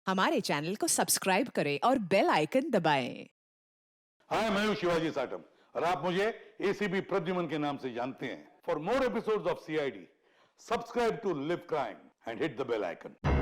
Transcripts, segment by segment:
हमारे चैनल को सब्सक्राइब करें और बेल आइकन दबाएं। हाय, मैं हूं शिवाजी साटम और आप मुझे एसीपी प्रद्युमन के नाम से जानते हैं। For more episodes of CID, subscribe to Liv Crime and hit the bell icon.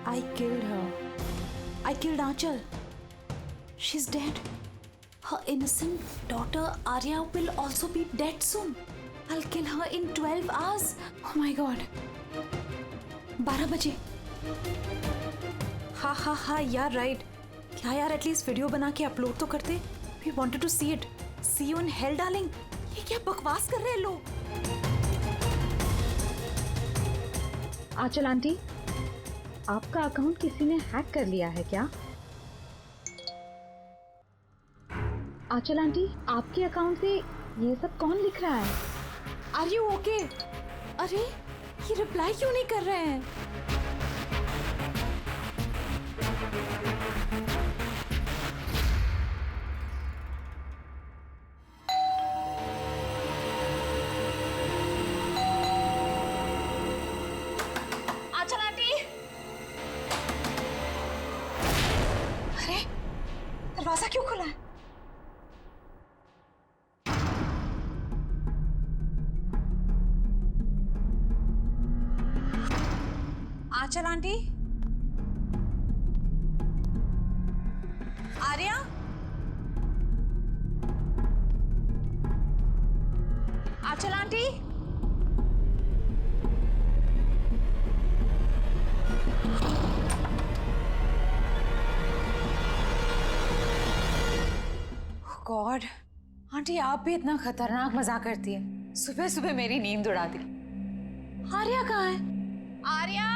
I killed her. I killed Aanchal. She's dead. Her innocent daughter Arya will also be dead soon. I'll kill her in 12 hours. Oh my god. 12 बजे. हाँ यार right. क्या यार at least video बना के upload तो करते. We wanted to see it. See you in hell darling. ये क्या बकवास कर रहे हैं लोग. आंचल आंटी, आपका अकाउंट किसी ने हैक कर लिया है क्या? आंचल आंटी, आपके अकाउंट से ये सब कौन लिख रहा है? Are you okay? अरे ये रिप्लाई क्यों नहीं कर रहे हैं? आंचल आंटी, अरे दरवाजा क्यों खुला है? आंचल आंटी, आर्या, आंचल आंटी, गॉड, आंटी आप भी इतना खतरनाक मजाक करती है. सुबह सुबह मेरी नींद उड़ा दी. आर्या कहाँ है? आर्या,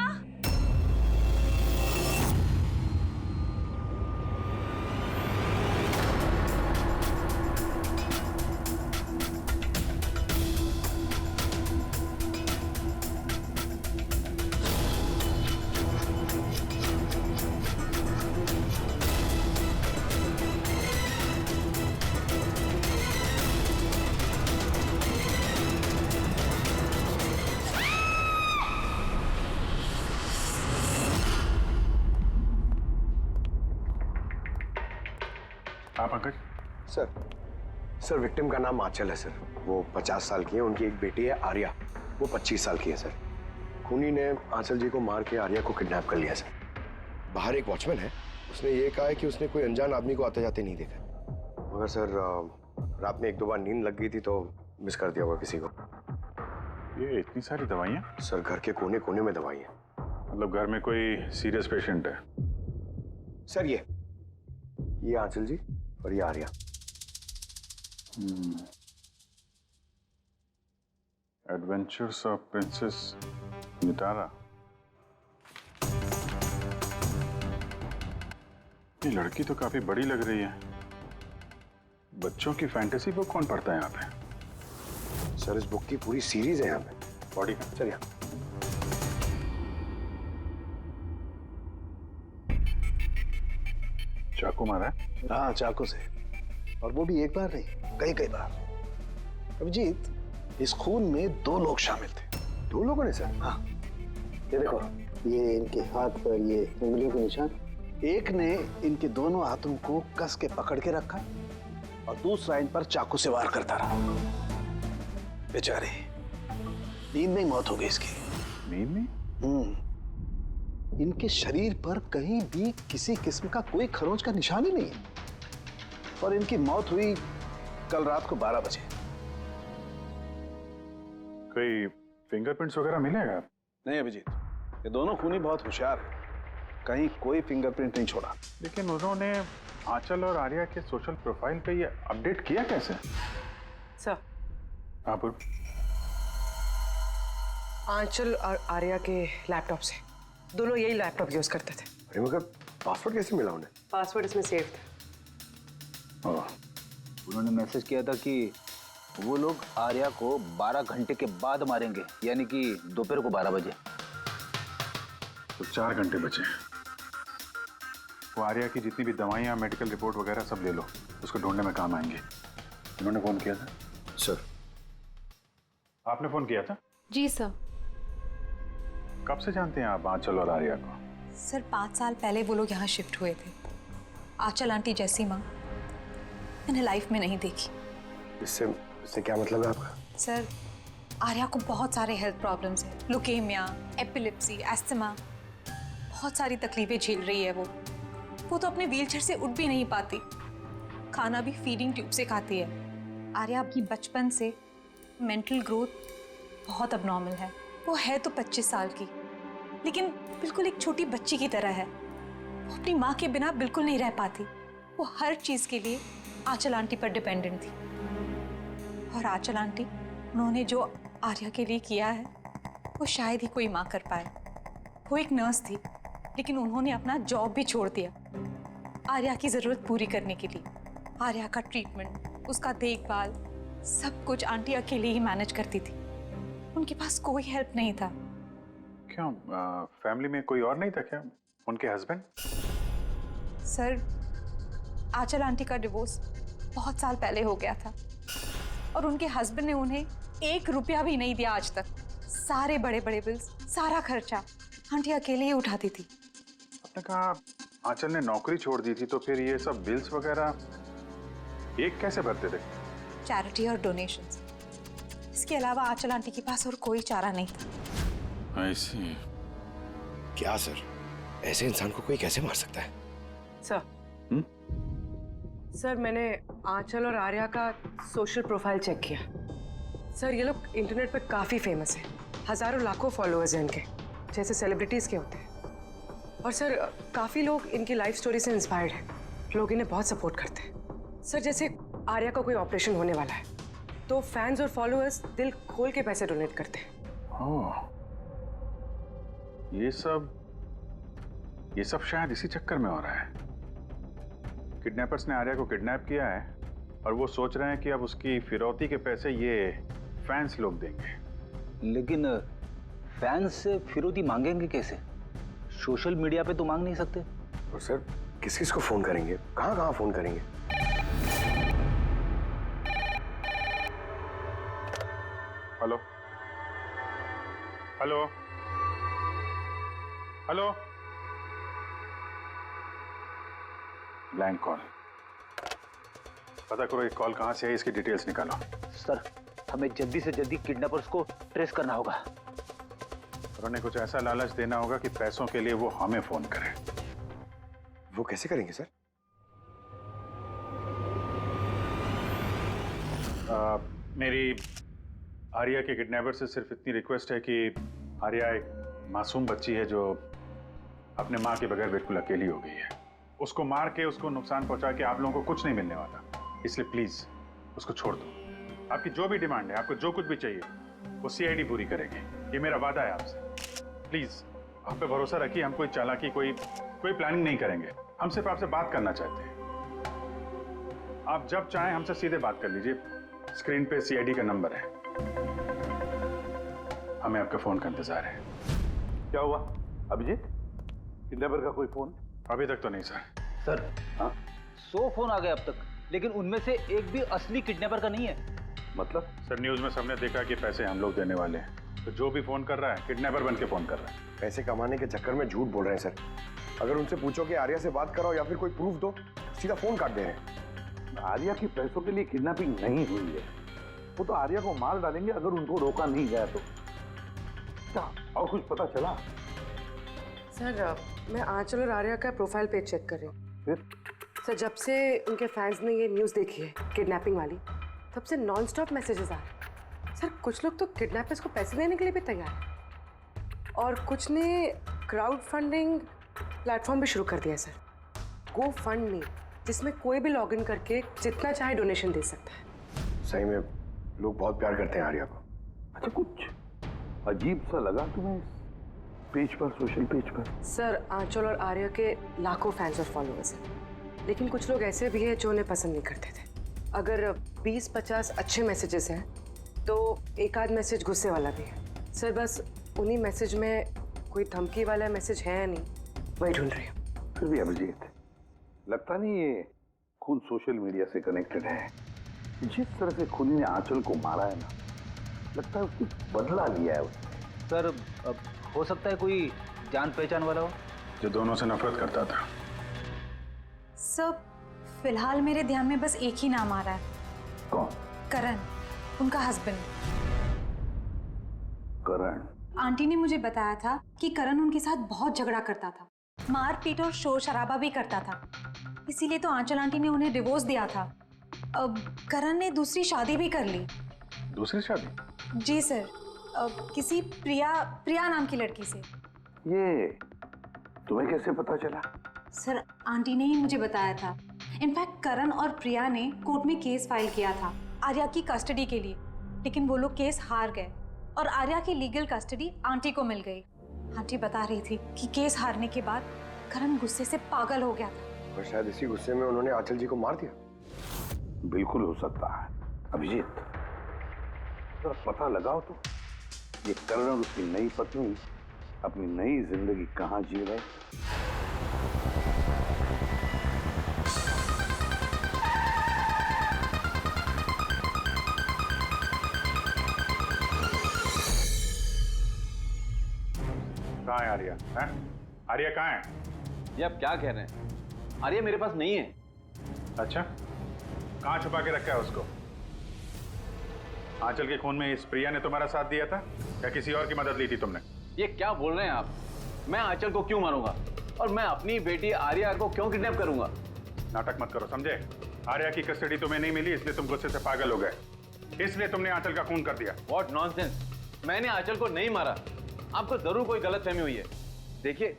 आप पंकज? सर विक्टिम का नाम आंचल है सर. वो 50 साल की है. उनकी एक बेटी है आर्या, वो 25 साल की है सर. खूनी ने आंचल जी को मार के आर्या को किडनैप कर लिया सर. बाहर एक वॉचमैन है, उसने ये कहा है कि उसने कोई अनजान आदमी को आते जाते नहीं देखा. मगर सर रात में 1-2 बार नींद लग गई थी तो मिस कर दिया होगा किसी को. ये इतनी सारी दवाइयाँ? सर घर के कोने कोने में दवाई है. मतलब घर में कोई सीरियस पेशेंट है? सर ये आंचल जी और ये Arya. Adventures of princess Nitara. ये लड़की तो काफी बड़ी लग रही है. बच्चों की फैंटेसी बुक कौन पढ़ता है यहाँ पे? सर इस बुक की पूरी सीरीज है यहाँ पे. बॉडी का? सर यहाँ चाकू मारा है? हाँ चाकू से, और वो भी एक बार नहीं, कई बार. अभिजीत, इस खून में 2 लोग शामिल थे. 2 लोगों ने सर? हाँ, ये देखो, ये इनके हाथ पर ये उंगलियों के निशान. एक ने इनके दोनों हाथों को कस के पकड़ के रखा और दूसरा इन पर चाकू से वार करता रहा. बेचारे, नींद में मौत हो गई इसकी. नींद में? इनके शरीर पर कहीं भी किसी किस्म का कोई खरोंच का निशान ही नहीं है. और इनकी मौत हुई कल रात को 12 बजे. कोई फिंगरप्रिंट्स वगैरह मिलेगा? नहीं अभिजीत, ये दोनों खूनी बहुत होशियार हैं. कहीं कोई फिंगरप्रिंट नहीं छोड़ा. लेकिन उन्होंने आंचल और आर्या के सोशल प्रोफाइल पे ये अपडेट किया कैसे? सर, हाँ बोल। आंचल और आर्या के लैपटॉप से। दोनों यही लैपटॉप यूज करते थे। अरे मगर पासवर्ड कैसे मिला उन्हें? पासवर्ड इसमें सेव था। उन्होंने मैसेज किया था कि वो लोग आर्या को 12 घंटे के बाद मारेंगे, यानी कि दोपहर को 12 बजे। तो 4 घंटे बचे। वो आर्या की जितनी भी दवाइयाँ, मेडिकल रिपोर्ट वगैरह सब ले लो, उसको ढूंढने में काम आएंगे। उन्होंने फोन किया था? सर। आपने फोन किया था? जी सर। कब से जानते हैं आप आंचल और आर्या को? सर 5 साल पहले वो लोग यहाँ शिफ्ट हुए थे। आंचल आंटी जैसी माँ मैंने लाइफ में नहीं देखी। इससे क्या मतलब है आपका? सर आर्या को बहुत सारे हेल्थ प्रॉब्लम्स हैं, लुकेमिया, एपिलेप्सी, एस्थमा, बहुत सारी तकलीफें झेल रही है वो तो अपने व्हीलचेयर से उठ भी नहीं पाती। खाना भी फीडिंग ट्यूब से खाती है। आर्या की बचपन से मेंटल ग्रोथ बहुत अबनॉर्मल है। वो है तो 25 साल की, लेकिन बिल्कुल एक छोटी बच्ची की तरह है। वो अपनी माँ के बिना बिल्कुल नहीं रह पाती। वो हर चीज़ के लिए आंचल आंटी पर डिपेंडेंट थी। और आंचल आंटी उन्होंने जो आर्या के लिए किया है वो शायद ही कोई माँ कर पाए। वो एक नर्स थी, लेकिन उन्होंने अपना जॉब भी छोड़ दिया आर्या की ज़रूरत पूरी करने के लिए। आर्या का ट्रीटमेंट, उसका देखभाल, सब कुछ आंटी अकेले ही मैनेज करती थी। उनके पास कोई हेल्प नहीं था। क्यों, फैमिली में कोई और नहीं था क्या? उनके हस्बैंड? सर आंचल आंटी का डिवोर्स बहुत साल पहले हो गया था और उनके हस्बैंड ने उन्हें 1 रुपया भी नहीं दिया आज तक। सारे बड़े बड़े बिल्स, सारा खर्चा आंटी अकेले ही उठाती थी। आपने कहा आंचल ने नौकरी छोड़ दी थी, तो फिर ये सब बिल्स वगैरह एक कैसे भरते थे? चैरिटी और डोनेशंस। इसके अलावा आंचल आंटी के पास और कोई चारा नहीं था। ऐसी क्या सर, ऐसे इंसान को कोई कैसे मार सकता है? सर मैंने आंचल और आर्या का सोशल प्रोफाइल चेक किया। सर ये लोग इंटरनेट पे काफ़ी फेमस हैं। हज़ारों लाखों फॉलोअर्स हैं इनके, जैसे सेलिब्रिटीज़ के होते हैं। और सर काफ़ी लोग इनकी लाइफ स्टोरी से इंस्पायर्ड हैं। लोग इन्हें बहुत सपोर्ट करते हैं। सर जैसे आर्या का कोई ऑपरेशन होने वाला है तो फैंस और फॉलोअर्स दिल खोल के पैसे डोनेट करते हैं। ओह, ये सब शायद इसी चक्कर में हो रहा है। किडनैपर्स ने आर्या को किडनैप किया है और वो सोच रहे हैं कि अब उसकी फिरौती के पैसे ये फैंस लोग देंगे। लेकिन फैंस से फिरौती मांगेंगे कैसे? सोशल मीडिया पे तो मांग नहीं सकते। और सर किस किस को फोन करेंगे, कहाँ फोन करेंगे? Hello hello hello, blank call. पता करो ये कॉल कहाँ से है, इसकी डिटेल्स निकालो। सर हमें जल्दी से जल्दी किडनैपर्स को ट्रेस करना होगा। और उन्हें कुछ ऐसा लालच देना होगा कि पैसों के लिए वो हमें फोन करें। वो कैसे करेंगे सर? मेरी आर्या के किडनैपर से सिर्फ इतनी रिक्वेस्ट है कि आर्या एक मासूम बच्ची है जो अपने माँ के बगैर बिल्कुल अकेली हो गई है। उसको मार के, उसको नुकसान पहुंचा के आप लोगों को कुछ नहीं मिलने वाला, इसलिए प्लीज उसको छोड़ दो। आपकी जो भी डिमांड है, आपको जो कुछ भी चाहिए, वो सीआईडी पूरी करेगी। ये मेरा वादा है आपसे। प्लीज आप पे भरोसा रखिए। हम कोई चालाकी, कोई प्लानिंग नहीं करेंगे। हम सिर्फ आपसे बात करना चाहते हैं। आप जब चाहें हमसे सीधे बात कर लीजिए। स्क्रीन पे सीआईडी का नंबर है। हमें आपके फोन का इंतजार है। क्या हुआ अभिजीत, किडनैपर का कोई फोन? अभी तक तो नहीं सर। सर 100 फोन आ गए अब तक, लेकिन उनमें से एक भी असली किडनैपर का नहीं है। मतलब? सर न्यूज में सबने देखा कि पैसे हम लोग देने वाले हैं, तो जो भी फोन कर रहा है किडनैपर बन के फोन कर रहा है। पैसे कमाने के चक्कर में झूठ बोल रहे हैं सर। अगर उनसे पूछो कि आर्या से बात कराओ या फिर कोई प्रूफ दो, सीधा फोन काट दे रहे हैं। आर्या की पैसों के लिए किडनैपिंग नहीं हुई है। वो तो आर्या को मार डालेंगे अगर उनको रोका नहीं गया तो। क्या और कुछ पता चला? सर मैं आंचल और आर्या का प्रोफाइल पेज चेक कर रही हूँ। फिर? सर जब से उनके फैंस ने ये न्यूज़ देखी है किडनैपिंग वाली, तब से नॉन स्टॉप मैसेजेस आ रहे हैं। सर कुछ लोग तो किडनैपर्स को पैसे देने के लिए भी तैयार हैं और कुछ ने क्राउड फंडिंग प्लेटफॉर्म भी शुरू कर दिया है सर, गो फंड मी, जिसमें कोई भी लॉगिन करके जितना चाहे डोनेशन दे सकता है। सही में लोग बहुत प्यार करते हैं आर्या को। अच्छा, कुछ अजीब सा लगा तुम्हें पेज पर, सोशल पेज पर? सर आंचल और आर्या के लाखों फैंस और फॉलोअर्स हैं, लेकिन कुछ लोग ऐसे भी हैं जो उन्हें पसंद नहीं करते थे। अगर 20-50 अच्छे मैसेजेस हैं तो एक आध मैसेज गुस्से वाला भी है। सर बस उन्हीं मैसेज में कोई धमकी वाला मैसेज है या नहीं, वही ढूंढ रही हूँ। फिर भी अभिजीत, लगता नहीं ये खून सोशल मीडिया से कनेक्टेड है। जिस तरह से खूनी ने आंचल को मारा है ना, लगता है उसने बदला लिया है उसने। सर हो सकता है कोई जान पहचान वाला हो जो दोनों से नफरत करता था। सर फिलहाल मेरे ध्यान में बस एक ही नाम आ रहा है। कौन? करण, उनका हस्बैंड। करण? आंटी ने मुझे बताया था कि करण उनके साथ बहुत झगड़ा करता था, मारपीट और शोर शराबा भी करता था, इसीलिए तो आंचल आंटी ने उन्हें डिवोर्स दिया था। अब करण ने दूसरी शादी भी कर ली। दूसरी शादी? जी सर, किसी प्रिया नाम की लड़की से। ये तुम्हें कैसे पता चला? सर आंटी ने ही मुझे बताया था। इनफैक्ट करण और प्रिया ने कोर्ट में केस फाइल किया था आर्या की कस्टडी के लिए, लेकिन वो लोग केस हार गए और आर्या की लीगल कस्टडी आंटी को मिल गई। आंटी बता रही थी कि केस हारने के बाद करण गुस्से से पागल हो गया था और शायद इसी गुस्से में उन्होंने आंचल जी को मार दिया। बिल्कुल हो सकता है। अभिजीत, जरा पता लगाओ तो ये करण और उसकी नई पत्नी अपनी नई जिंदगी कहाँ जी रहे। कहाँ है आर्या? हैं? आर्या कहाँ है? ये आप क्या कह रहे हैं? आर्या मेरे पास नहीं है। अच्छा, कहाँ छुपा के रखा है उसको? आंचल के खून में इस प्रिया ने तुम्हारा साथ दिया था या किसी और की मदद ली थी तुमने? ये क्या बोल रहे हैं आप? मैं आंचल को क्यों मारूंगा और मैं अपनी बेटी आर्या को क्यों किडनैप करूंगा? नाटक मत करो, समझे? आर्या की कस्टडी तुम्हें नहीं मिली इसलिए तुम गुस्से से पागल हो गए, इसलिए तुमने आंचल का खून कर दिया। What nonsense! मैंने आंचल को नहीं मारा। आपको जरूर कोई गलतफहमी हुई है। देखिए,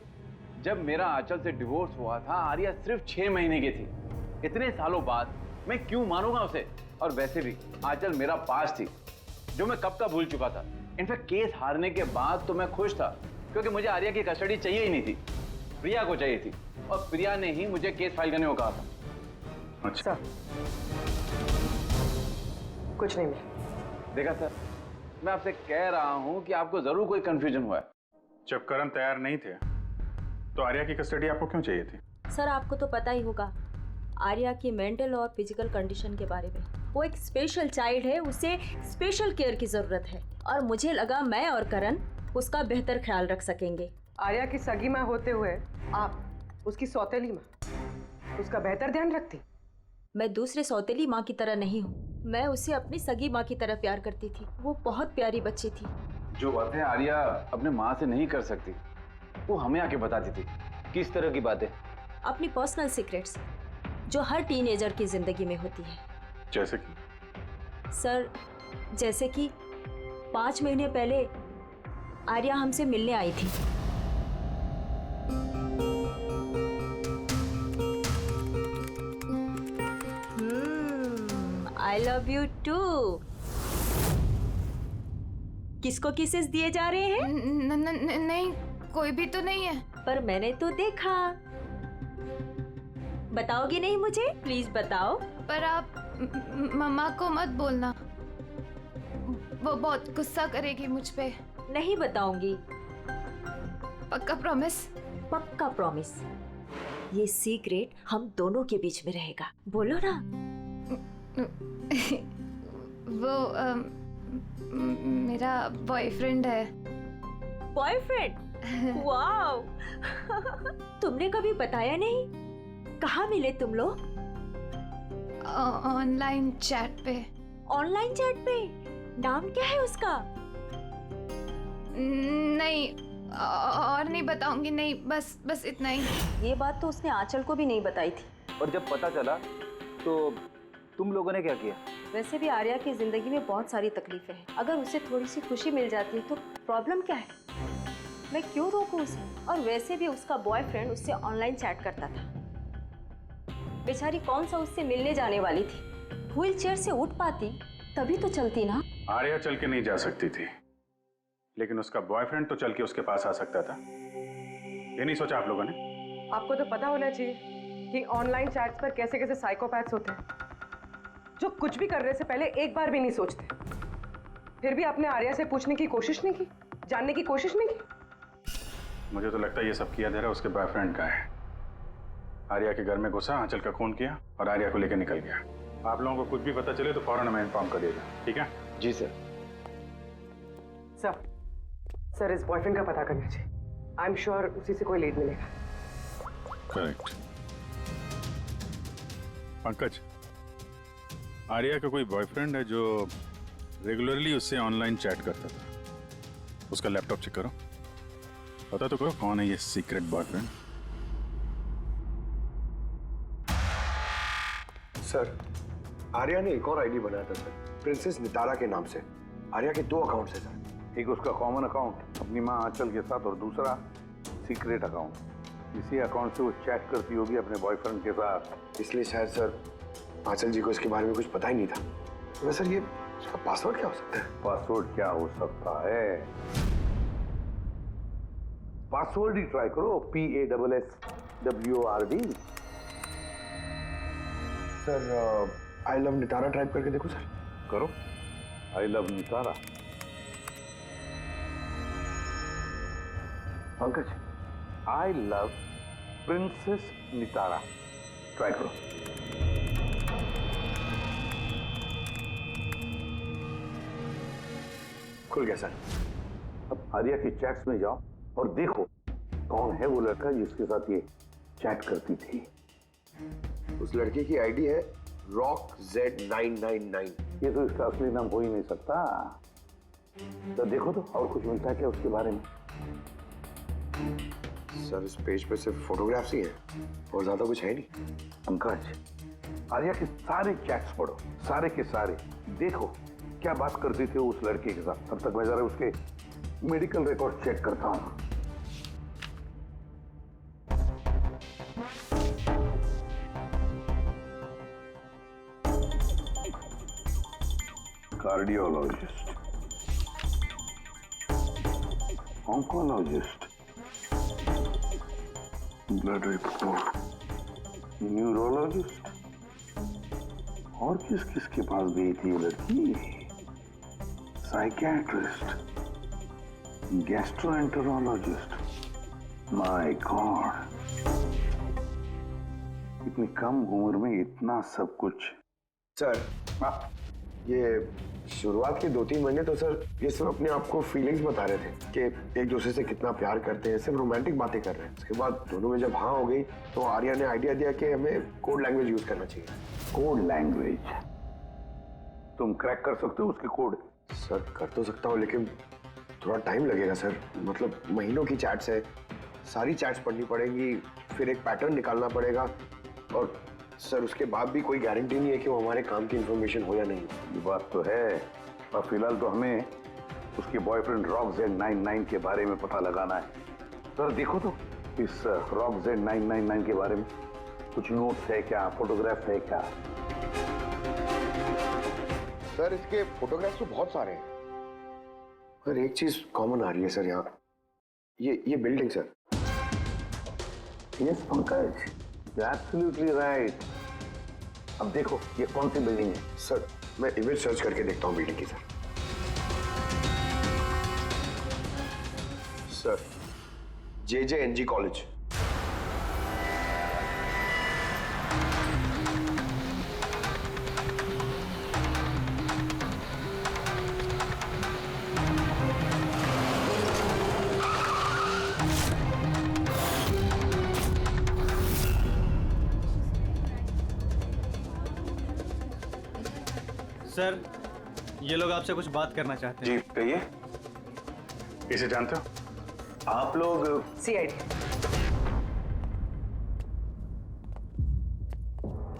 जब मेरा आंचल से डिवोर्स हुआ था आर्या सिर्फ 6 महीने की थी। इतने सालों बाद मैं क्यों मारूंगा उसे? और वैसे भी आंचल मेरा पास थी जो मैं कब का भूल चुका था। इनफैक्ट केस हारने के बाद तो मैं खुश था क्योंकि मुझे आर्या की कस्टडी चाहिए ही नहीं थी, प्रिया को चाहिए थी और प्रिया ने ही मुझे केस फाइल करने को कहा था। अच्छा, कुछ नहीं मिला। देखा सर, मैं आपसे कह रहा हूं कि आपको जरूर कोई कंफ्यूजन हुआ है। जब करण तैयार नहीं थे तो आर्या की कस्टडी आपको क्यों चाहिए थी? सर आपको तो पता ही होगा आर्या की मेंटल और फिजिकल कंडीशन के बारे में। वो एक स्पेशल चाइल्ड है, उसे स्पेशल केयर की ज़रूरत है और मुझे लगा मैं और करण उसका बेहतर ख्याल रख सकेंगे। आर्या की सगी माँ होते हुए आप उसकी सौतेली माँ, उसका बेहतर ध्यान रखती? मैं दूसरे सौतेली माँ की तरह नहीं हूँ, मैं उसे अपनी सगी माँ की तरह प्यार करती थी। वो बहुत प्यारी बच्ची थी। जो बातें आर्या अपने माँ से नहीं कर सकती वो हमें आके बताती थी। किस तरह की बातें? अपनी पर्सनल सीक्रेट्स जो हर टीनेजर की जिंदगी में होती है। जैसे कि? सर जैसे कि 5 महीने पहले आर्या हमसे मिलने आई थी। I love you too. किसको किसेस दिए जा रहे हैं? नहीं, कोई भी तो नहीं है। पर मैंने तो देखा। बताओगी नहीं मुझे? प्लीज बताओ। पर आप मम्मा को मत बोलना, वो बहुत गुस्सा करेगी मुझ पे। नहीं बताऊंगी। पक्का प्रॉमिस? पक्का प्रॉमिस। ये सीक्रेट हम दोनों के बीच में रहेगा। बोलो ना। वो मेरा बॉयफ्रेंड है। बॉयफ्रेंड? वाओ। तुमने कभी बताया नहीं। कहाँ मिले तुम लोग? ऑनलाइन चैट पे। ऑनलाइन चैट पे? नाम क्या है उसका? नहीं, और नहीं बताऊंगी। नहीं, बस इतना ही। ये बात तो उसने आंचल को भी नहीं बताई थी। और जब पता चला तो तुम लोगों ने क्या किया? वैसे भी आर्या की जिंदगी में बहुत सारी तकलीफें हैं। अगर उसे थोड़ी सी खुशी मिल जाती है तो प्रॉब्लम क्या है? मैं क्यों रोकूं उसे? और वैसे भी उसका बॉयफ्रेंड उससे ऑनलाइन चैट करता था। बेचारी कौन सा उससे मिलने जाने वाली थी। व्हील चेयर से उठ पाती तभी तो चलती ना। आर्या चल के नहीं जा सकती थी, लेकिन उसका बॉयफ्रेंड तो चल के उसके पास आ सकता था। ये नहीं सोचा आप लोगों ने? आपको तो पता होना चाहिए कि ऑनलाइन चैट्स पर कैसे कैसे साइकोपैथ्स होते हैं, जो कुछ भी करने से पहले एक बार भी नहीं सोचते। फिर भी आपने आर्या से पूछने की कोशिश नहीं की, जानने की कोशिश नहीं की? मुझे तो लगता है ये सब किया धरा उसके बॉयफ्रेंड का है। आर्या के घर में घुसा, आंचल का खून किया और आर्या को लेकर निकल गया। आप लोगों को कुछ भी पता चले तो फौरन हमें इन्फॉर्म करिएगा, ठीक है? जी सर। सर इस बॉयफ्रेंड का पता करना चाहिए। आई एम श्योर उसी से कोई लीड मिलेगा। करेक्ट। पंकज, आर्या का कोई बॉयफ्रेंड है जो रेगुलरली उससे ऑनलाइन चैट करता था। उसका लैपटॉप चेक करो, पता तो करो कौन है ये सीक्रेट बॉयफ्रेंड। सर, आर्या ने एक और आईडी बनाया था सर, प्रिंसेस नितारा के नाम से। आर्या के 2 अकाउंट है सर। एक उसका कॉमन अकाउंट अपनी माँ आंचल के साथ और दूसरा सीक्रेट अकाउंट। इसी अकाउंट से वो चैट करती होगी अपने बॉयफ्रेंड के साथ। इसलिए शायद सर आंचल जी को इसके बारे में कुछ पता ही नहीं था। तो सर ये उसका पासवर्ड क्या हो सकता है? पासवर्ड क्या हो सकता है? पासवर्ड ही ट्राई करो, PASSWORD। Sir I love Nitara type करके देखो सर। करो, I love Nitara. Pankaj, I love princess Nitara, try करो। खुल गया सर। अब आर्या के चैट्स में जाओ और देखो कौन है वो लड़का जिसके साथ ये चैट करती थी। उस लड़के की आईडी है RockZ999। ये तो इसका असली नाम हो ही नहीं सकता। तो देखो तो और कुछ मिलता है क्या उसके बारे में? सर इस पेज पे सिर्फ फोटोग्राफ्स ही हैं और ज्यादा कुछ है नहीं। पंकज, आर्या के सारे चैट्स पढ़ो, सारे के सारे। देखो क्या बात करती थी उस लड़के के साथ। तब तक मैं जरा उसके मेडिकल रिकॉर्ड चेक करता हूँ। Cardiologist, oncologist, blood report, neurologist, और किस किस के पास गई थी ये लड़की? Psychiatrist, gastroenterologist. माय गॉड, इतनी कम उम्र में इतना सब कुछ। सर ये शुरुआत के 2-3 महीने तो सर ये सब अपने आप को फीलिंग्स बता रहे थे कि एक दूसरे से कितना प्यार करते हैं, सिर्फ रोमांटिक बातें कर रहे हैं। उसके बाद दोनों में जब हाँ हो गई तो आर्या ने आइडिया दिया कि हमें कोड लैंग्वेज यूज करना चाहिए। Code language? तुम क्रैक कर सकते हो उसके कोड? सर कर तो सकता हूँ लेकिन थोड़ा टाइम लगेगा सर। मतलब महीनों की चैट्स है, सारी चैट्स पढ़नी पड़ेंगी, फिर एक पैटर्न निकालना पड़ेगा और सर उसके बाद भी कोई गारंटी नहीं है कि वो हमारे काम की इंफॉर्मेशन हो या नहीं। ये बात तो है, और फिलहाल तो हमें उसके बॉयफ्रेंड RockZ999 के बारे में पता लगाना है। सर देखो तो इस RockZ999 के बारे में कुछ नोट्स है क्या, फोटोग्राफ है क्या? सर इसके फोटोग्राफ्स तो बहुत सारे हैं, पर एक चीज कॉमन आ रही है सर यहाँ, ये building sir. Yes Pankaj, absolutely right. अब देखो ये कौन सी बिल्डिंग है? सर मैं इमेज सर्च करके देखता हूँ बिल्डिंग की। Sir JJNG college. सर ये लोग आपसे कुछ बात करना चाहते हैं। जी कहिए। इसे जानते हो? आप लोग CID।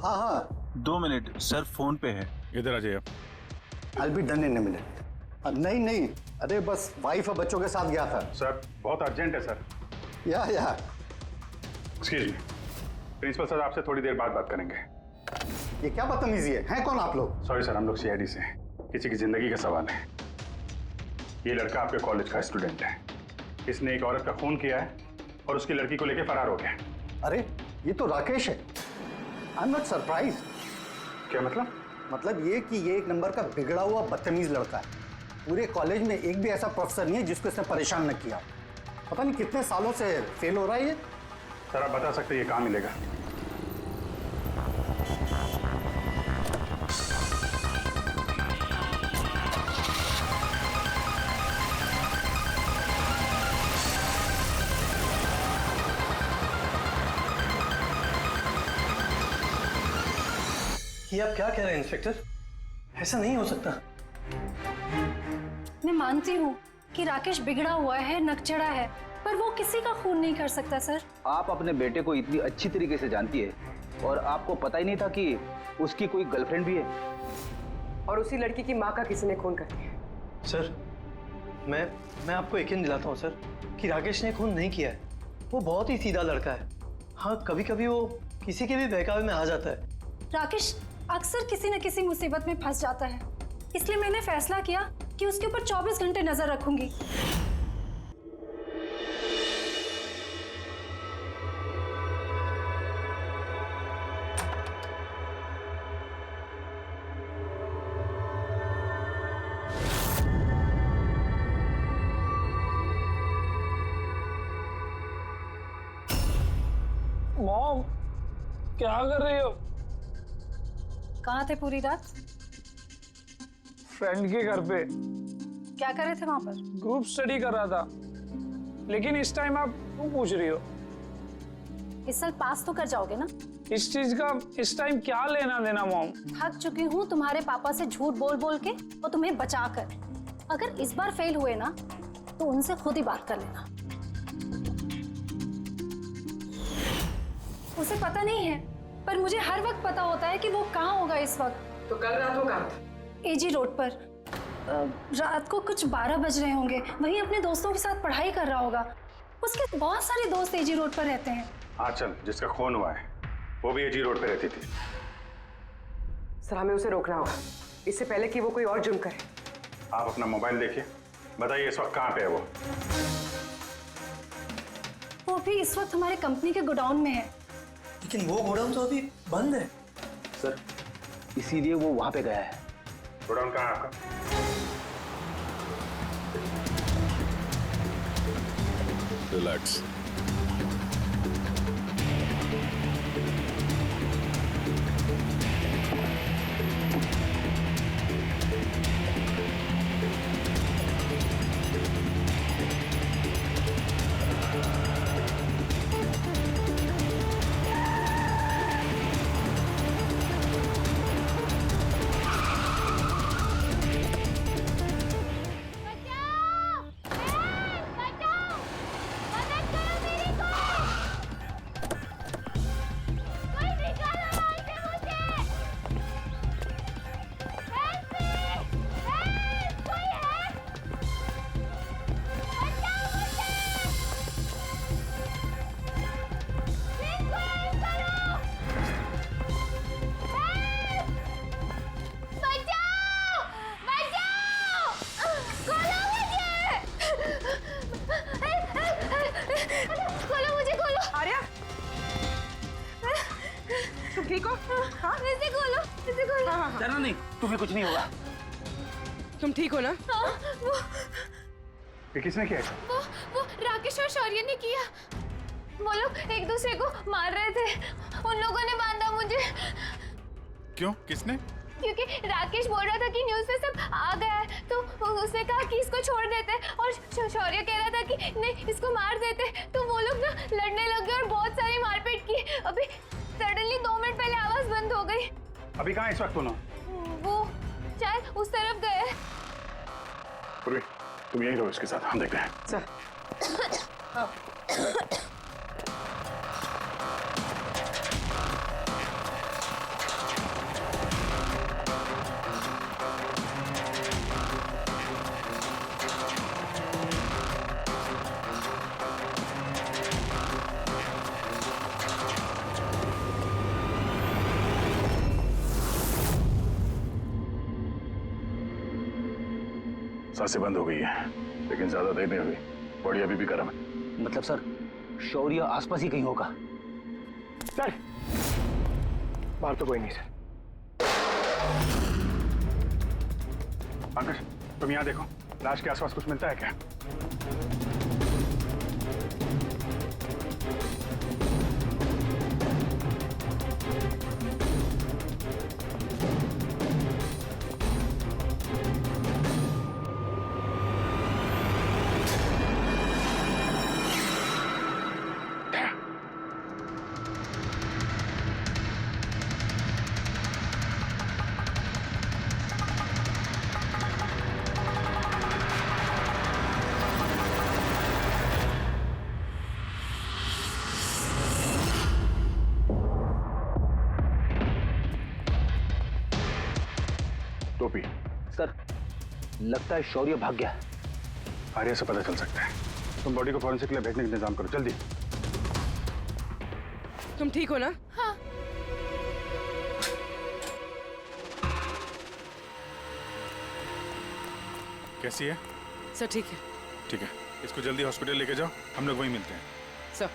हाँ हाँ 2 मिनट सर, फोन पे है। इधर आ जाइए। I'll be done in a minute। नहीं नहीं, अरे बस वाइफ और बच्चों के साथ गया था। सर बहुत अर्जेंट है सर। या एक्सक्यूज मी, प्रिंसिपल सर आपसे थोड़ी देर बाद बात करेंगे। ये क्या बदतमीजी है? हैं कौन आप लोग? सॉरी सर, हम लोग CID से हैं। किसी की जिंदगी का सवाल है। ये लड़का आपके कॉलेज का स्टूडेंट है। इसने एक औरत का खून किया है और उसकी लड़की को लेकर फरार हो गया है। अरे ये तो राकेश है। I am not surprise. क्या मतलब? मतलब ये कि ये एक नंबर का बिगड़ा हुआ बदतमीज लड़का है। पूरे कॉलेज में एक भी ऐसा प्रोफेसर नहीं है जिसको इसने परेशान न किया। पता नहीं कितने सालों से फेल हो रहा है ये। सर आप बता सकते हैं ये कहाँ मिलेगा? ये आप क्या कह रहे हैं इंस्पेक्टर? ऐसा नहीं हो सकता। मैं मानती हूँ कि राकेश बिगड़ा हुआ है, नकचढ़ा है, पर वो किसी का खून नहीं कर सकता सर। आप अपने बेटे को इतनी अच्छी तरीके से जानती है और आपको पता ही नहीं था कि उसकी कोई गर्लफ्रेंड भी है। और उसी लड़की की माँ का किसी ने खून कर दिया। सर मैं आपको यकीन दिलाता हूँ सर कि राकेश ने खून नहीं किया है। वो बहुत ही सीधा लड़का है। हाँ, कभी कभी वो किसी के भी बहकावे में आ जाता है। राकेश अक्सर किसी न किसी मुसीबत में फंस जाता है, इसलिए मैंने फैसला किया कि उसके ऊपर 24 घंटे नजर रखूंगी। मॉम, क्या कर रही हो? कहाँ थे पूरी रात? फ्रेंड के घर पे। क्या कर रहे थे वहां पर? ग्रुप स्टडी कर रहा था। लेकिन इस टाइम आप क्यों पूछ रही हो? इस साल पास तो कर जाओगे ना? इस चीज का इस टाइम क्या लेना देना मॉम? थक चुकी हूँ तुम्हारे पापा से झूठ बोल बोल के और तुम्हें बचा कर। अगर इस बार फेल हुए ना तो उनसे खुद ही बात कर लेना। उसे पता नहीं है, पर मुझे हर वक्त पता होता है कि वो कहाँ होगा इस वक्त। तो कल रात वो कहाँ था? एजी रोड पर। रात को कुछ 12 बज रहे होंगे। वहीं अपने दोस्तों के साथ पढ़ाई कर रहा होगा। उसके बहुत सारे दोस्त एजी रोड पर रहते हैं। आंचल जिसका खून हुआ है वो भी एजी रोड पे रहती थी। सर हमें उसे रोकना होगा इससे पहले कि वो कोई और जुर्म करे। आप अपना मोबाइल देखिए, बताइए इस वक्त कहाँ पे है वो? वो भी इस वक्त हमारे कंपनी के गोडाउन में है। लेकिन वो गोडाउन तो अभी बंद है। सर इसीलिए वो वहां पे गया है। गोडाउन कहाँ है आपका? रिलैक्स। ठीक हो? हाँ? इसे खोलो, इसे खोलो। हाँ। डरना नहीं, तुम्हें कुछ नहीं होगा। तुम ठीक हो ना? हाँ, ये किसने किया? वो राकेश और शौर्य ने किया। वो लोग एक दूसरे को मार रहे थे। उन लोगों ने बांधा मुझे। क्यों? किसने? क्योंकि राकेश बोल रहा था कि न्यूज़ पे सब आ गया है, तो उसने कहा कि इसको छोड़ देते, और शौर्य कह रहा था कि नहीं इसको मार देते। तो वो लोग ना लड़ने लग गए और बहुत सारी मारपीट की। अभी सडनली 2 मिनट पहले आवाज बंद हो गई। अभी कहाँ इस वक्त दोनों? वो शायद उस तरफ गए। पूर्वी, तुम यहीं रहो इसके साथ, हम देखते हैं। सर सांसें बंद हो गई है, लेकिन ज्यादा देर नहीं हुई। बॉडी अभी भी गर्म है। मतलब सर शौर्य आसपास ही कहीं होगा। सर बाहर तो कोई नहीं सर। पंकज तुम यहाँ देखो, लाश के आसपास कुछ मिलता है क्या? टोपी सर लगता है शौर्य भाग गया। आर्या से पता चल सकता है। तुम बॉडी को फॉरेंसिक के लिए भेजने का इंतजाम करो जल्दी। तुम ठीक हो ना? हाँ। कैसी है? सर ठीक है। ठीक है, इसको जल्दी हॉस्पिटल लेके जाओ, हम लोग वहीं मिलते हैं। Sir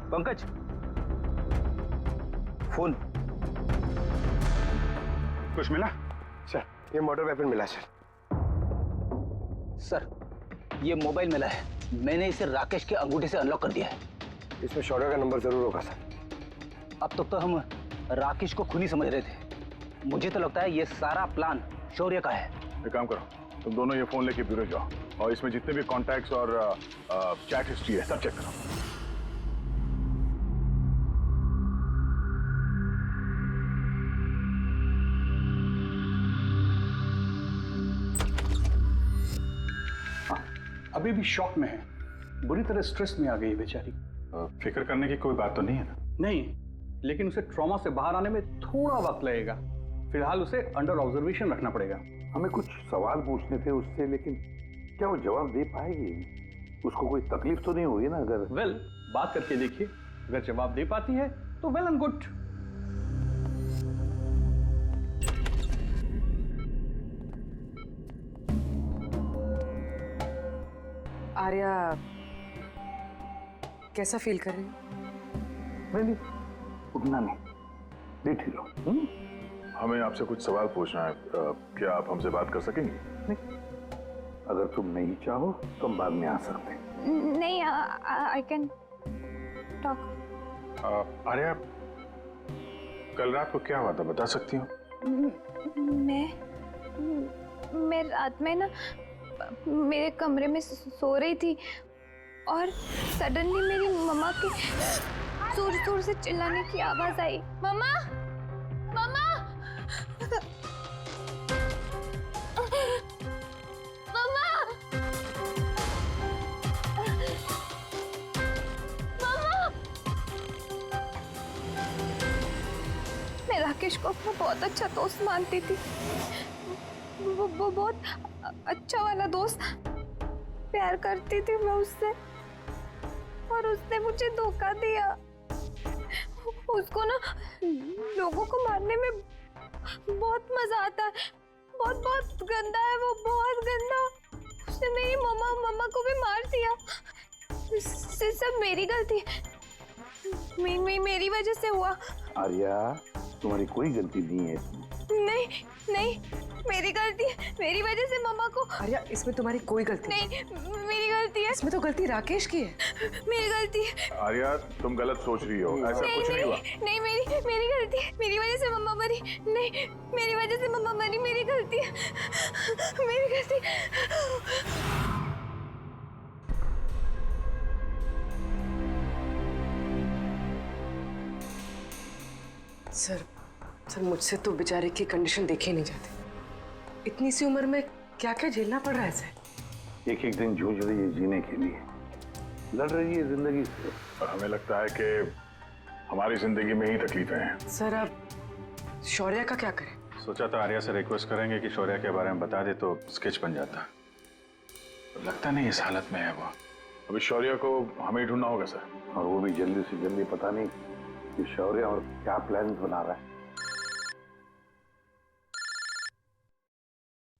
Pankaj phone. कुछ मिला? सर ये मोटर वेपन मिला सर। सर ये मोबाइल मिला है, मैंने इसे राकेश के अंगूठे से अनलॉक कर दिया है। इसमें शौर्य का नंबर जरूर होगा सर। अब तक तो हम राकेश को खूनी समझ रहे थे, मुझे तो लगता है ये सारा प्लान शौर्य का है। एक काम करो, तुम दोनों ये फोन लेके ब्यूरो जाओ और इसमें जितने भी कॉन्टैक्ट्स और चैट हिस्ट्री है सब चेक करो। अभी भी शॉक में है, बुरी तरह स्ट्रेस में आ गई है बेचारी। फिक्र करने की कोई बात तो नहीं है ना? नहीं, लेकिन उसे ट्रॉमा से बाहर आने में थोड़ा वक्त लगेगा। फिलहाल उसे अंडर ऑब्जर्वेशन रखना पड़ेगा। हमें कुछ सवाल पूछने थे उससे, लेकिन क्या वो जवाब दे पाएगी? उसको कोई तकलीफ तो नहीं होगी ना? अगर बात करके देखिए, अगर जवाब दे पाती है तो वेल एंड गुड। आर्या कैसा फील कर रही हो? नहीं, उतना नहीं, ठीक हो। हमें आपसे कुछ सवाल पूछना है, क्या आप हमसे बात कर सकेंगे? नहीं, अगर तुम नहीं चाहो तो हम बाद में आ सकते हैं। नहीं, आई कैन टॉक। आर्या कल रात को क्या हुआ था, बता सकती हो? मैं रात में ना मेरे कमरे में सो रही थी और सडनली मेरी मम्मा की जोर जोर से चिल्लाने की आवाज आई। मम्मा, मम्मा, मम्मा, मम्मा। मैं राकेश को अपना बहुत अच्छा दोस्त मानती थी। वो बहुत अच्छा वाला दोस्त, प्यार करती थी मैं उससे, और उसने मुझे धोखा दिया। उसको ना लोगों को मारने में बहुत मजा आता है, बहुत बहुत गंदा है वो, बहुत गंदा। उसने मेरी मम्मा को भी मार दिया। सब मेरी गलती, मेरी वजह से हुआ। आर्या तुम्हारी कोई गलती नहीं है। नहीं नहीं, मेरी गलती है, मेरी वजह से मम्मा को। आर्या इसमें तुम्हारी कोई गलती नहीं, मेरी गलती है। इसमें तो गलती राकेश की है। मेरी गलती है। आर्या तुम गलत सोच रही हो, ऐसा कुछ नहीं हुआ। नहीं, मेरी गलती है, मेरी वजह से मम्मा मरी। नहीं, मेरी वजह से मम्मा मरी, मेरी गलती है, मेरी गलती। सर मुझसे तो बेचारे की कंडीशन देखी नहीं जाती। इतनी सी उम्र में क्या क्या झेलना पड़ रहा है इसे। एक एक दिन जूझ रही है जीने के लिए, लड़ रही है जिंदगी से, और हमें लगता है कि हमारी जिंदगी में ही तकलीफें हैं। सर अब शौर्य का क्या करें? सोचा था आर्या से रिक्वेस्ट करेंगे कि शौर्य के बारे में बता दे तो स्केच बन जाता, तो लगता नहीं इस हालत में है वो। अभी शौर्य को हमें ही ढूंढना होगा सर, और वो भी जल्दी से जल्दी। पता नहीं कि शौर्य और क्या प्लान बना रहा है।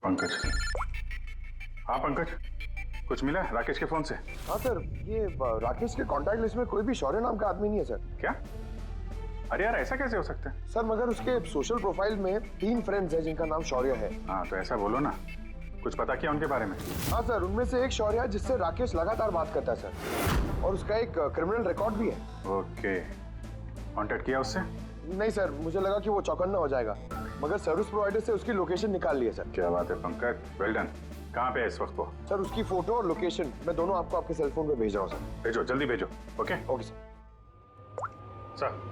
पंकज। हाँ पंकज, कुछ मिला राकेश के फोन से? हाँ सर, ये राकेश के कॉन्टैक्ट लिस्ट में कोई भी शौर्य नाम का आदमी नहीं है सर। क्या? अरे यार ऐसा कैसे हो सकता है? सर मगर उसके सोशल प्रोफाइल में 3 फ्रेंड्स हैं जिनका नाम शौर्य है। हाँ तो ऐसा बोलो ना, कुछ पता किया उनके बारे में? हाँ सर, उनमें से एक शौर्य है जिससे राकेश लगातार बात करता है सर, और उसका एक क्रिमिनल रिकॉर्ड भी है। ओके, कांटेक्ट किया उससे? नहीं सर, मुझे लगा कि वो चौकन्ना हो जाएगा, मगर सर्विस प्रोवाइडर से उसकी लोकेशन निकाल ली है सर। क्या बात है पंकज, वेल डन। कहाँ पे है इस वक्त वो? सर उसकी फोटो और लोकेशन मैं दोनों आपको आपके सेल फोन पे भेज रहा हूँ सर। भेजो, जल्दी भेजो। Okay okay sir. सर,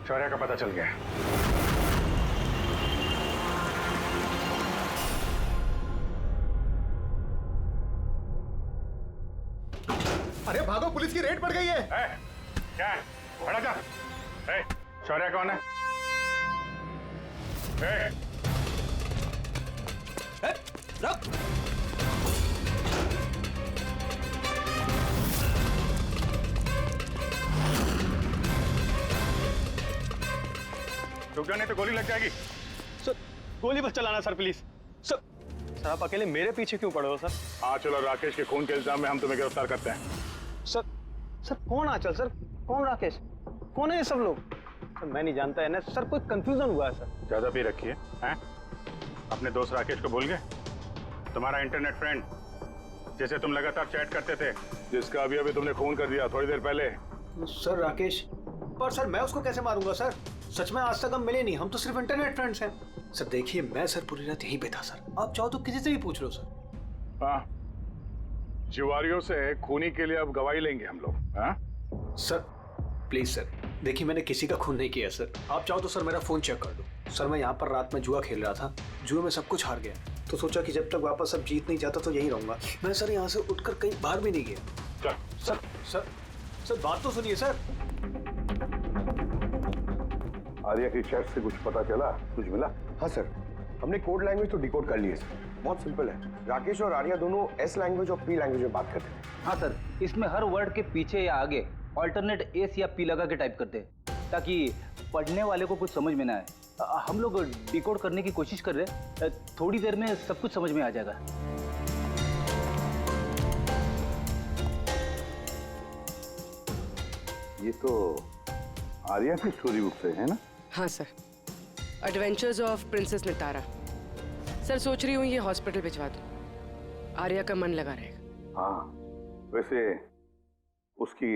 शौर्य का पता चल गया। अरे भागो, पुलिस की रेड पड़ गई है। क्या है? खड़ा जा। शौर्य कौन है? रुक। रुक जा नहीं तो गोली लग जाएगी। सर गोली मत चलाना सर, प्लीज। सर सर आप अकेले मेरे पीछे क्यों पड़े हो सर? आंचल और राकेश के खून के इल्जाम में हम तुम्हें गिरफ्तार करते हैं। सर कौन आंचल सर, कौन राकेश, कौन है ये सब लोग? सर मैं नहीं जानता है ना सर, कोई कंफ्यूजन हुआ है सर। ज्यादा पी रखी है? अपने दोस्त राकेश को भूल गए? तुम्हारा इंटरनेट फ्रेंड जैसे तुम लगातार चैट करते थे, जिसका अभी अभी तुमने खून कर दिया थोड़ी देर पहले। सर राकेश, पर सर मैं उसको कैसे मारूंगा सर? सच में आज तक हम मिले नहीं, हम तो सिर्फ इंटरनेट फ्रेंड्स हैं। सर देखिए, मैं सर पूरी रात यहीं पे था सर, आप चाहो तो किसी से भी पूछ लो सर। हाँ, जुआरियों से खूनी के लिए अब गवाही लेंगे हम लोग। हाँ सर प्लीज सर, देखिए मैंने किसी का खून नहीं किया सर, आप चाहो तो सर मेरा फोन चेक कर दो। सर मैं यहाँ पर रात में जुआ खेल रहा था, जुए में सब कुछ हार गया, तो सोचा कि जब तक वापस अब जीत नहीं जाता तो यहीं रहूंगा मैं। सर यहाँ से उठकर कहीं बाहर भी नहीं गया। सर सर सर बात तो सुनिए सर। आर्या की चैट से कुछ पता चला, कुछ मिला? हाँ सर, हमने कोड लैंग्वेज तो डिकोड कर ली है सर। बहुत सिंपल है, राकेश और आर्या दोनों एस लैंग्वेज और पी लैंग्वेज में बात करते हैं। हाँ सर, इसमें हर वर्ड के पीछे या आगे ऑल्टरनेट एस या पी लगा के टाइप करते हैं ताकि पढ़ने वाले को कुछ समझ में ना आए। हम लोग डिकोड करने की कोशिश कर रहे हैं, थोड़ी देर में सब कुछ समझ में आ जाएगा। ये तो आर्या की स्टोरी बुक से है ना? हाँ sir, adventures of princess Nitara. Sir सोच रही हूँ ये हॉस्पिटल भिजवा दूँ, आर्या का मन लगा रहेगा। हाँ, वैसे उसकी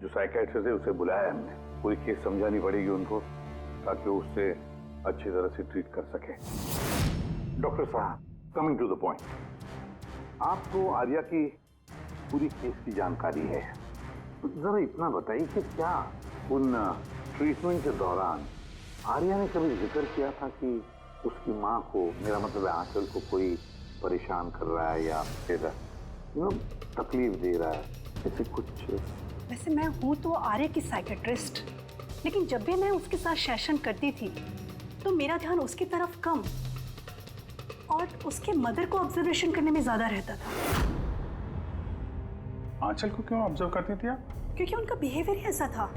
जो साइकियाट्रिस्ट है उसे बुलाया हमने, पूरी केस समझानी पड़ेगी उनको ताकि वो उससे अच्छी तरह से ट्रीट कर सके। डॉक्टर साहब, कमिंग टू द पॉइंट, आपको आर्या की पूरी केस की जानकारी है, तो जरा इतना बताइए कि क्या उन ट्रीटमेंट के दौरान आर्या ने कभी जिक्र किया था कि उसकी माँ को, मेरा मतलब है आंचल को, कोई परेशान कर रहा है या फिर तकलीफ दे रहा है, ऐसे कुछ? वैसे मैं हूँ तो आर्या की साइकेट्रिस्ट, लेकिन जब भी मैं उसके साथ सेशन करती थी तो मेरा ध्यान उसकी तरफ कम और उसके मदर को ऑब्जर्वेशन करने में ज्यादा रहता था। आंचल को क्यों ऑब्जर्व करती थी आप? क्योंकि उनका बिहेवियर ऐसा था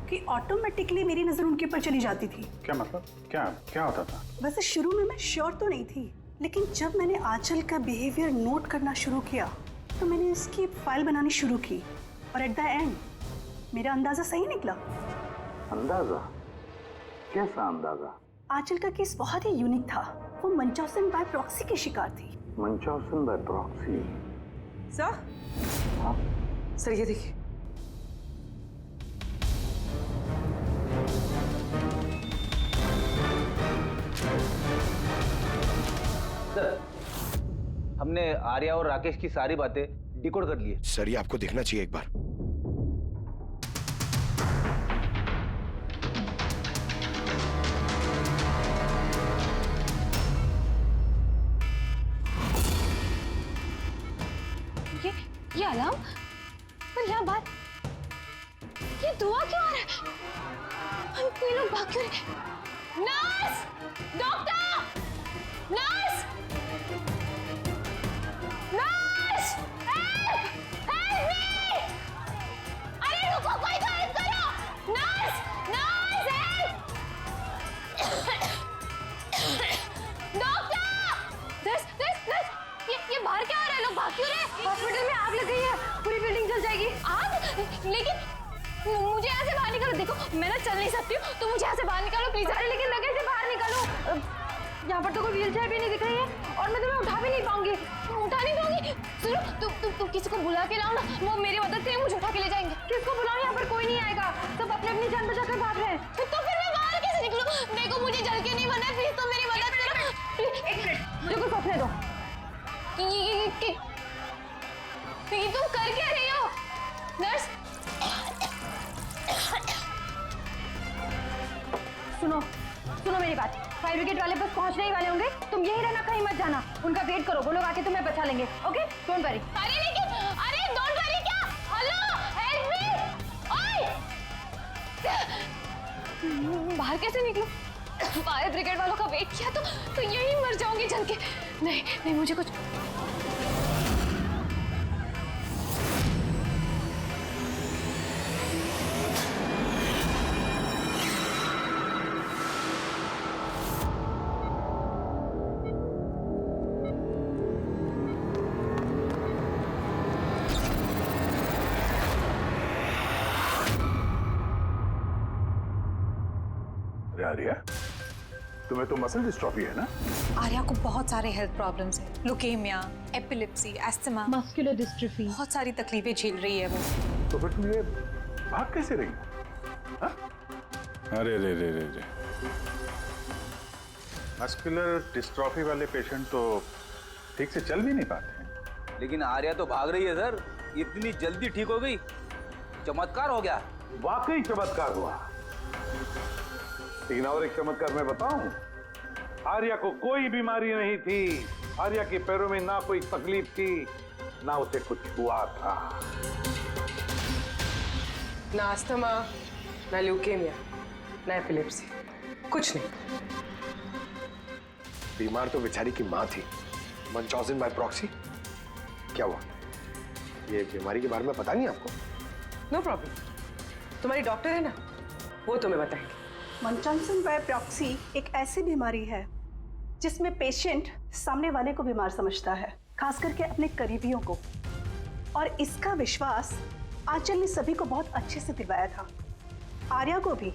कि ऑटोमेटिकली मेरी नजर उनके ऊपर चली जाती थी। क्या मतलब? क्या होता था? वैसे शुरू में मैं श्योर तो नहीं थी, लेकिन जब मैंने आंचल का बिहेवियर नोट करना शुरू किया तो मैंने इसकी फाइल बनानी शुरू की और एट द एंड मेरा अंदाजा सही निकला। अंदाजा? कैसा अंदाजा? आंचल का केस बहुत ही यूनिक था, वो मंचौसन बाय प्रॉक्सी की शिकार थी। मंचौसन बाय प्रॉक्सी? सर? हाँ? सर ये देखिए। सर, हमने आर्या और राकेश की सारी बातें डिकोड कर ली है। सर ये आपको देखना चाहिए एक बार। ये अलार्म, पर यहाँ बात, ये धुआं क्यों आ रहा है? ये लोग भाग क्यों रहे? Nurse! Doctor! Nurse! Nurse! Help! Help me! अरे रुको, कोई तो हेल्प करो! Nurse! Nurse help! Doctor! Nurse! Nurse! Nurse! ये बाहर क्या आ रहे हैं? लोग भाग क्यों रहे हैं? हॉस्पिटल में आग लग गई है, पूरी बिल्डिंग जल जाएगी। आग? लेकिन मुझे यहाँ से बाहर निकालो। देखो मैं ना चल नहीं सकती हूँ, तो मुझे यहाँ से बाहर निकालो प्लीज। अरे लेकिन लगेज से बाहर निकालो। यहाँ पर तो कोई व्हीलचेयर भी नहीं दिख रही है और मैं तुम्हें उठा भी नहीं पाऊंगी। उठा नहीं पाऊंगी? सुनो, तुम किसी को बुला के लाओ ना, वो मेरी मदद करें, मुझे उठा के ले जाएंगे। किसको बुलाओ? यहाँ पर कोई नहीं आएगा, सब अपनी अपनी जान बचाकर भाग रहे हैं। तो फिर मैं बाहर कैसे निकलूं? देखो मुझे जल के नहीं बना है, प्लीज तुम मेरी मदद करो। एक मिनट, मुझे कुछ सोचने दो। ये तुम कर क्या रही हो? नर्स सुनो मेरी बात। फायर ब्रिगेड वाले बस पहुंचने ही वाले होंगे, तुम यही रहना, कहीं मत जाना। उनका वेट करो, वो लोग आके तुम्हें बचा लेंगे। Okay, don't worry. अरे लेकिन डोंट वरी क्या? Hello, help me! बाहर कैसे निकलूं? फायर ब्रिगेड वालों का वेट किया तो यही मर जाऊंगी जल के। नहीं, मुझे कुछ आर्या, तुम्हें तो मसल डिस्ट्रॉफी है ना? आर्या को बहुत सारे हेल्थ प्रॉब्लम्स हैं, leukaemia, epilepsy, asthma, muscular dystrophy, बहुत सारी तकलीफें झेल रही है वो। तो फिर तुम ये भाग कैसे रही? अरे रे रे रे रे, मस्कुलर डिस्ट्रॉफी वाले पेशेंट तो ठीक से चल भी नहीं पाते हैं। लेकिन आर्या तो भाग रही है सर, इतनी जल्दी ठीक हो गई, चमत्कार हो गया। वाकई चमत्कार हुआ। लेकिन और एक चमत्कार मैं बताऊं, आर्या को कोई बीमारी नहीं थी। आर्या के पैरों में ना कोई तकलीफ थी, ना उसे कुछ हुआ था। ना अस्थमा, ना ल्यूकेमिया, ना एपिलेप्सी, कुछ नहीं। बीमार तो बेचारी की माँ थी, मंचॉजिन बाय प्रॉक्सी। क्या हुआ? ये बीमारी के बारे में पता नहीं आपको? नो प्रॉब्लम, तुम्हारी डॉक्टर है ना, वो तुम्हें बताएंगे। मंचॉन्सन बाय प्रॉक्सी एक ऐसी बीमारी है जिसमें पेशेंट सामने वाले को बीमार समझता है, खास करके अपने करीबियों को। और इसका विश्वास आंचल ने सभी को बहुत अच्छे से दिलवाया था, आर्या को भी,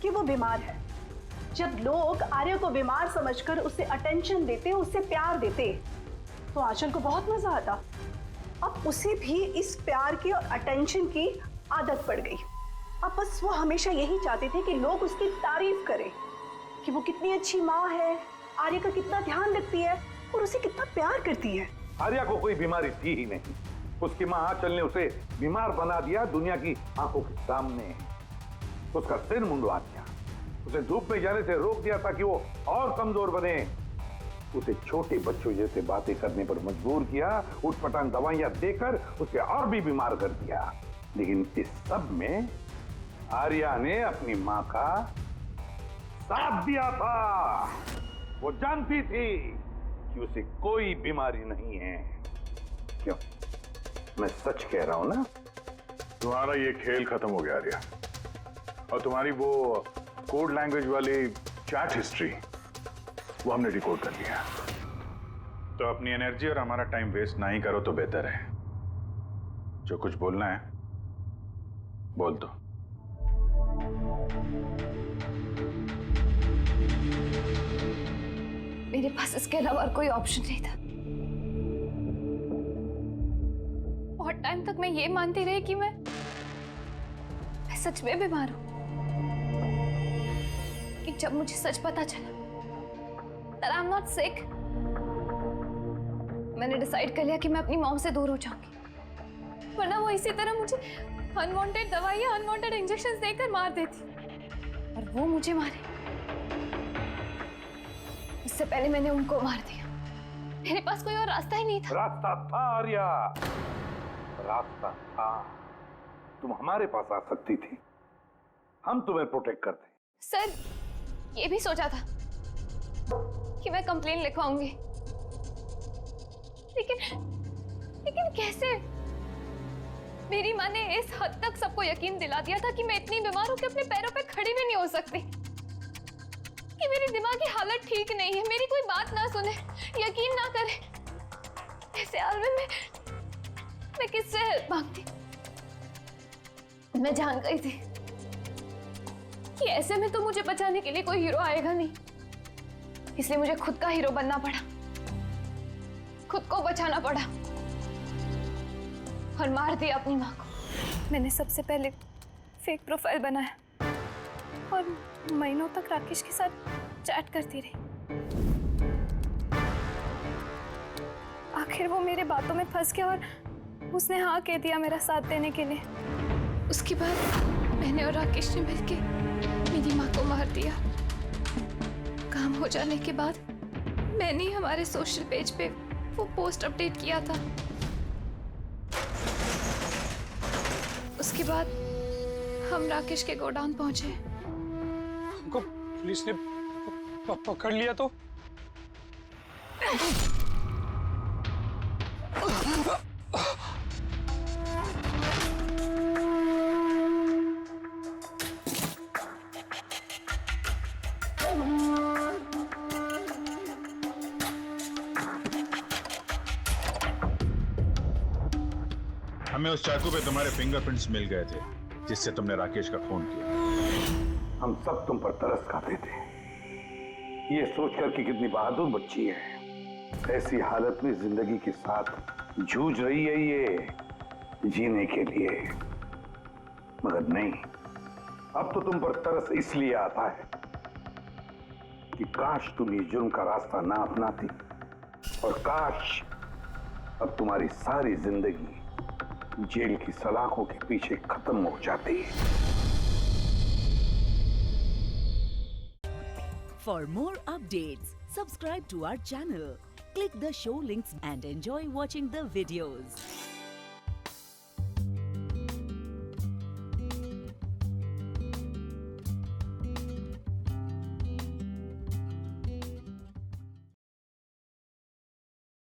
कि वो बीमार है। जब लोग आर्या को बीमार समझकर उसे अटेंशन देते, उसे प्यार देते, तो आंचल को बहुत मजा आता। अब उसे भी इस प्यार की और अटेंशन की आदत पड़ गई। अब बस वो हमेशा यही चाहते थे कि लोग उसकी तारीफ करें कि वो कितनी अच्छी माँ है, आर्या का कितना ध्यान रखती है और उसे कितना प्यार करती है। आर्या को कोई बीमारी थी ही नहीं। उसकी माँ आंचल ने उसे बीमार बना दिया दुनिया की आंखों के सामने। उसका सिर मुंडवा दिया, उसे धूप में जाने से रोक दिया ताकि वो और कमजोर बने। उसे छोटे बच्चों जैसे बातें करने पर मजबूर किया, उठपटांग दवाइयां देकर उसे और भी बीमार कर दिया। लेकिन इस सब में आर्या ने अपनी माँ का साथ दिया था। वो जानती थी कि उसे कोई बीमारी नहीं है। क्यों? मैं सच कह रहा हूं ना? तुम्हारा ये खेल खत्म हो गया आर्या, और तुम्हारी वो कोड लैंग्वेज वाली चैट हिस्ट्री वो हमने डिकोड कर लिया। तो अपनी एनर्जी और हमारा टाइम वेस्ट ना ही करो तो बेहतर है। जो कुछ बोलना है बोल दो। मेरे पास इसके अलावा और कोई ऑप्शन नहीं था। बहुत टाइम तक मैं ये मानती रही कि मैं सच में बीमार हूं। कि जब मुझे सच पता चला that I'm not sick, मैंने डिसाइड कर लिया कि मैं अपनी मॉम से दूर हो जाऊंगी, वरना वो इसी तरह मुझे अनवांटेड दवाइयां, अनवांटेड इंजेक्शंस देकर मार देती। और वो मुझे मारे इससे पहले मैंने उनको मार दिया। मेरे पास कोई और रास्ता ही नहीं था। रास्ता था आर्या, रास्ता था। तुम हमारे पास आ सकती थी, हम तुम्हें प्रोटेक्ट करते। सर, ये भी सोचा था कि मैं कंप्लेन लिखवाऊंगी, लेकिन कैसे? मेरी माँ ने इस हद तक सबको यकीन दिला दिया था कि मैं इतनी बीमार हूं कि अपने पैरों पे खड़ी भी नहीं हो सकती, कि मेरी दिमागी हालत ठीक नहीं है, मेरी कोई बात ना सुने, यकीन ना करे। ऐसे हाल में मैं किससे हेल्प मांगती? मैं जान गई थी कि ऐसे में तो मुझे बचाने के लिए कोई हीरो आएगा नहीं, इसलिए मुझे खुद का हीरो बनना पड़ा, खुद को बचाना पड़ा और मार दिया अपनी माँ को। मैंने सबसे पहले फेक प्रोफाइल बनाया और महीनों तक राकेश के साथ चैट करती रही। आखिर वो मेरे बातों में फंस गया और उसने हाँ कह दिया मेरा साथ देने के लिए। उसके बाद मैंने और राकेश ने मिलके मेरी माँ को मार दिया। काम हो जाने के बाद मैंने हमारे सोशल पेज पे वो पोस्ट अपडेट किया था। उसके बाद हम राकेश के गोडाउन पहुंचे। हमको पुलिस ने पकड़ लिया तो? हमें उस चाकू पे तुम्हारे फिंगरप्रिंट्स मिल गए थे जिससे तुमने राकेश का खून किया। हम सब तुम पर तरस खाते थे, ये सोचकर कि कितनी बहादुर बच्ची है, ऐसी हालत में जिंदगी के साथ जूझ रही है ये जीने के लिए। मगर नहीं, अब तो तुम पर तरस इसलिए आता है कि काश तुम ये जुर्म का रास्ता ना अपनाती और काश अब तुम्हारी सारी जिंदगी जेल की सलाखों के पीछे खत्म हो जाती है। For more updates, subscribe to our channel, click the show links and enjoy watching the videos.